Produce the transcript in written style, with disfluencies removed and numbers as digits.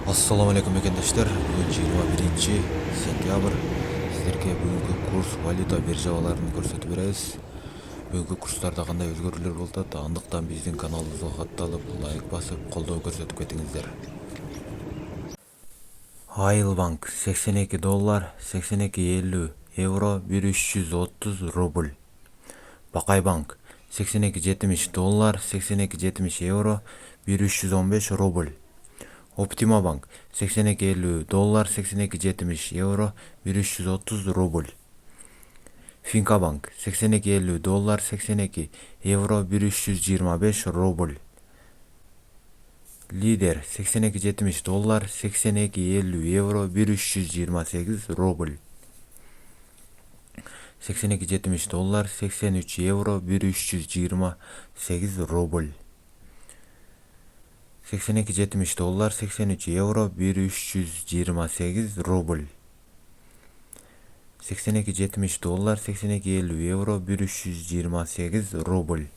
Assalamu alaikum ekendештер. Бүгін 21 сентябрь. Сіздерге бүгінгі курс валюта биржаларын көрсөтүп беребиз. Бүгүнкү курстарда кандай өзгөрүүлөр болот? Андыктан биздин каналыбызга катталып, лайк басып, колдоо көрсөтүп кетиңиздер. Айылбанк $82, 82.50 евро, 1330 рубль. Бакайбанк $82.70, 82.70 евро, 1315 рубль. Optima Bank $82.50, 82.70 евро, 1330 рубль. Finca Bank $82.50, 82 евро, 1325 рубль. Лидер $82.70, 82.50 евро, 1328 рубль. $82.70, 83 евро, 1328 рубль. $82.70, 83 евро, 1328 рубль. $82.70, 82.50 евро, 1328 рубль.